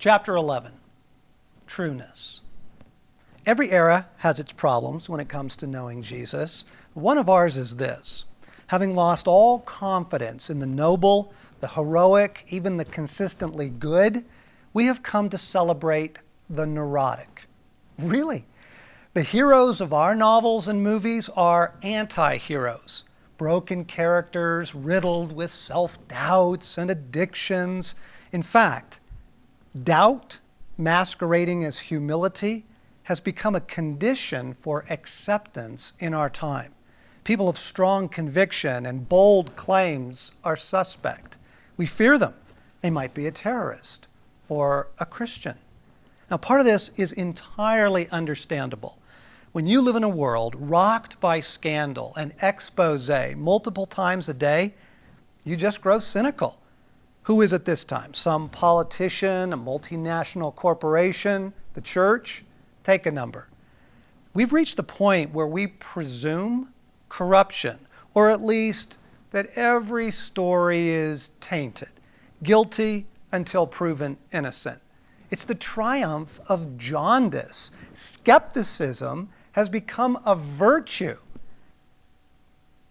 Chapter 11, Trueness. Every era has its problems when it comes to knowing Jesus. One of ours is this: having lost all confidence in the noble, the heroic, even the consistently good, we have come to celebrate the neurotic. Really? The heroes of our novels and movies are anti-heroes, broken characters riddled with self-doubts and addictions. In fact, doubt, masquerading as humility, has become a condition for acceptance in our time. People of strong conviction and bold claims are suspect. We fear them. They might be a terrorist or a Christian. Now, part of this is entirely understandable. When you live in a world rocked by scandal and expose multiple times a day, you just grow cynical. Who is it this time? Some politician, a multinational corporation, the church? Take a number. We've reached the point where we presume corruption, or at least that every story is tainted, guilty until proven innocent. It's the triumph of jaundice. Skepticism has become a virtue.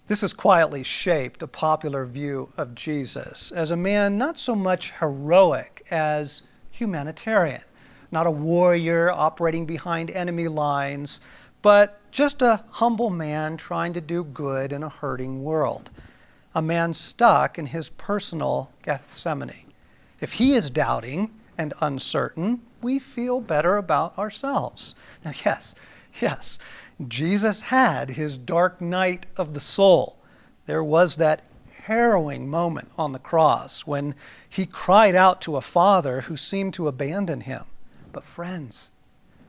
This has quietly shaped a popular view of Jesus as a man not so much heroic as humanitarian, not a warrior operating behind enemy lines, but just a humble man trying to do good in a hurting world, a man stuck in his personal Gethsemane. If he is doubting and uncertain, we feel better about ourselves. Now, yes, Jesus had his dark night of the soul. There was that harrowing moment on the cross when he cried out to a father who seemed to abandon him. But friends,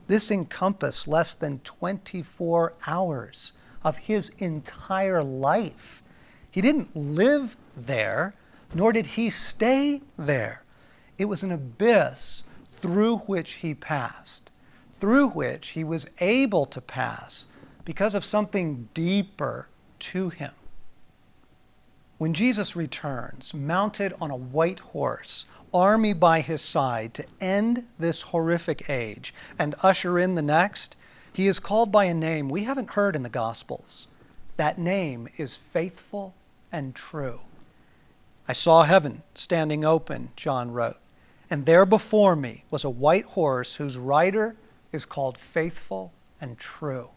this encompassed less than 24 hours of his entire life. He didn't live there, nor did he stay there. It was an abyss through which he passed, through which he was able to pass because of something deeper to him. When Jesus returns, mounted on a white horse, army by his side to end this horrific age and usher in the next, he is called by a name we haven't heard in the Gospels. That name is faithful and true. I saw heaven standing open, John wrote, and there before me was a white horse whose rider is called Faithful and True.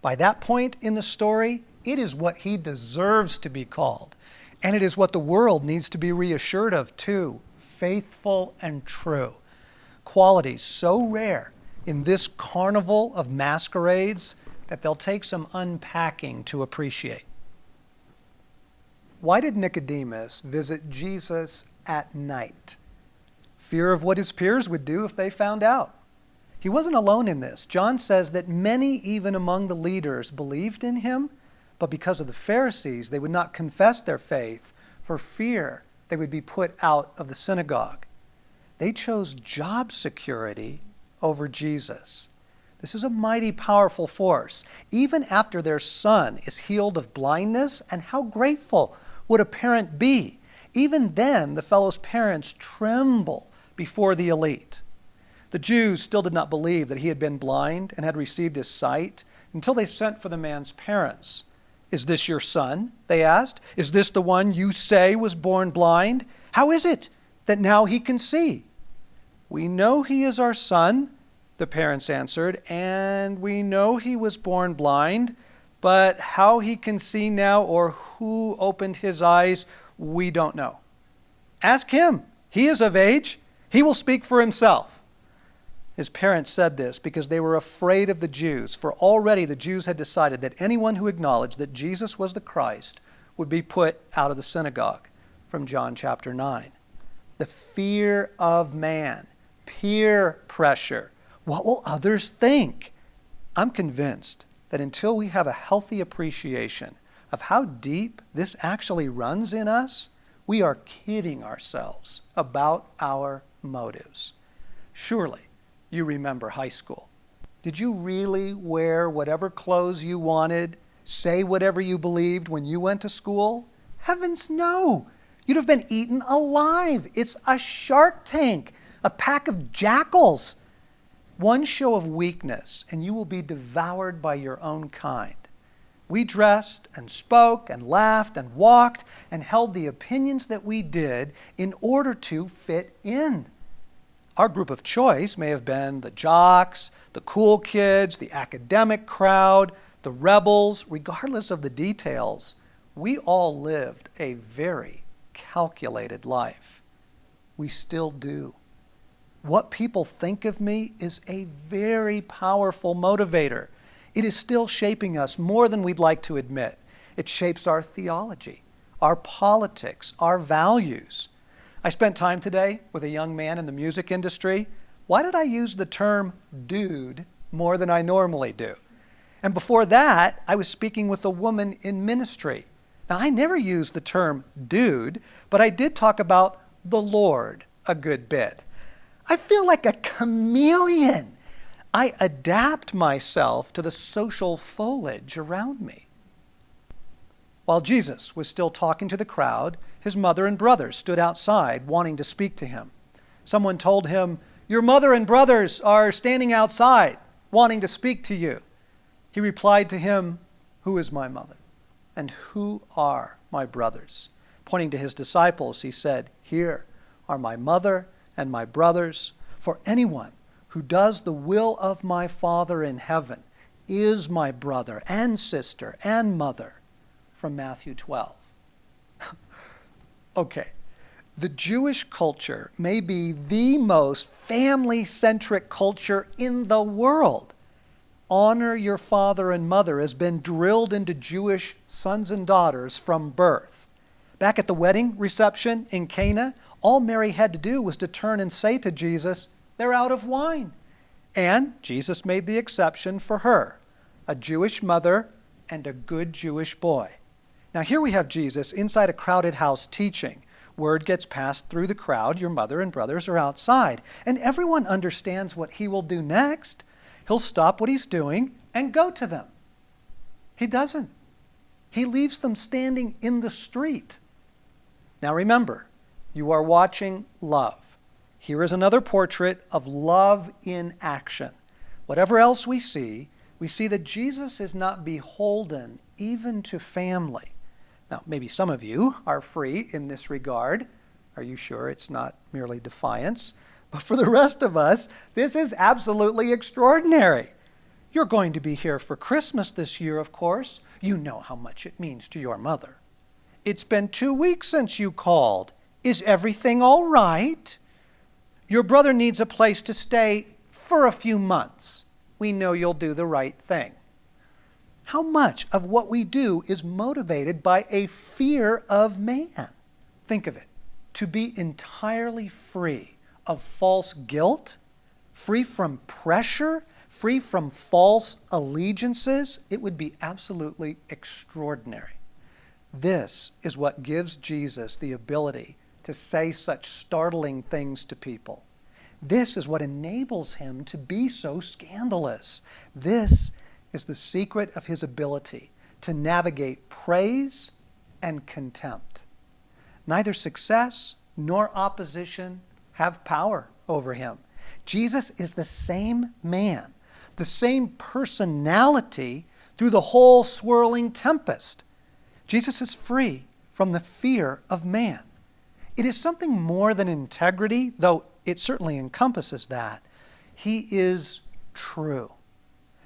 By that point in the story, it is what he deserves to be called, and it is what the world needs to be reassured of too. Faithful and true. Qualities so rare in this carnival of masquerades that they'll take some unpacking to appreciate. Why did Nicodemus visit Jesus at night? Fear of what his peers would do if they found out. He wasn't alone in this. John says that many, even among the leaders, believed in him, but because of the Pharisees, they would not confess their faith for fear they would be put out of the synagogue. They chose job security over Jesus. This is a mighty powerful force. Even after their son is healed of blindness, and how grateful would a parent be? Even then, the fellow's parents tremble before the elite. The Jews still did not believe that he had been blind and had received his sight until they sent for the man's parents. "Is this your son?" they asked. "Is this the one you say was born blind? How is it that now he can see?" "We know he is our son," the parents answered, "and we know he was born blind, but how he can see now or who opened his eyes, we don't know. Ask him. He is of age. He will speak for himself." His parents said this because they were afraid of the Jews, for already the Jews had decided that anyone who acknowledged that Jesus was the Christ would be put out of the synagogue, from John chapter 9. The fear of man, peer pressure. What will others think? I'm convinced that until we have a healthy appreciation of how deep this actually runs in us, we are kidding ourselves about our motives. Surely, you remember high school. Did you really wear whatever clothes you wanted, say whatever you believed when you went to school? Heavens no! You'd have been eaten alive. It's a Shark Tank. a pack of jackals. One show of weakness, and you will be devoured by your own kind. We dressed and spoke and laughed and walked and held the opinions that we did in order to fit in. Our group of choice may have been the jocks, the cool kids, the academic crowd, the rebels. Regardless of the details, we all lived a very calculated life. We still do. What people think of me is a very powerful motivator. It is still shaping us more than we'd like to admit. It shapes our theology, our politics, our values. I spent time today with a young man in the music industry. Why did I use the term dude more than I normally do? And before that, I was speaking with a woman in ministry. Now, I never used the term dude, but I did talk about the Lord a good bit. I feel like a chameleon. I adapt myself to the social foliage around me. While Jesus was still talking to the crowd, his mother and brothers stood outside wanting to speak to him. Someone told him, "Your mother and brothers are standing outside wanting to speak to you." He replied to him, "Who is my mother? And who are my brothers?" Pointing to his disciples, he said, "Here are my mother and my brothers. For anyone who does the will of my Father in heaven is my brother and sister and mother." From Matthew 12. Okay, the Jewish culture may be the most family-centric culture in the world. Honor your father and mother has been drilled into Jewish sons and daughters from birth. Back at the wedding reception in Cana, all Mary had to do was to turn and say to Jesus, "They're out of wine." And Jesus made the exception for her, a Jewish mother and a good Jewish boy. Now here we have Jesus inside a crowded house teaching. Word gets passed through the crowd, your mother and brothers are outside. And everyone understands what he will do next. He'll stop what he's doing and go to them. He doesn't. He leaves them standing in the street. Now remember, you are watching love. Here is another portrait of love in action. Whatever else we see that Jesus is not beholden even to family. Now, maybe some of you are free in this regard. Are you sure it's not merely defiance? But for the rest of us, this is absolutely extraordinary. You're going to be here for Christmas this year, of course. You know how much it means to your mother. It's been 2 weeks since you called. Is everything all right? Your brother needs a place to stay for a few months. We know you'll do the right thing. How much of what we do is motivated by a fear of man? Think of it. To be entirely free of false guilt, free from pressure, free from false allegiances, it would be absolutely extraordinary. This is what gives Jesus the ability to say such startling things to people. This is what enables him to be so scandalous. This is the secret of his ability to navigate praise and contempt. Neither success nor opposition have power over him. Jesus is the same man, the same personality through the whole swirling tempest. Jesus is free from the fear of man. It is something more than integrity, though it certainly encompasses that. He is true.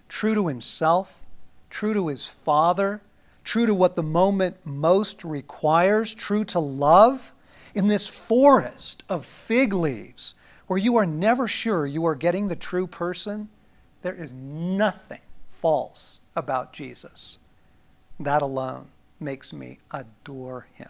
True to himself, true to his Father, true to what the moment most requires, true to love. In this forest of fig leaves, where you are never sure you are getting the true person, there is nothing false about Jesus. That alone makes me adore him.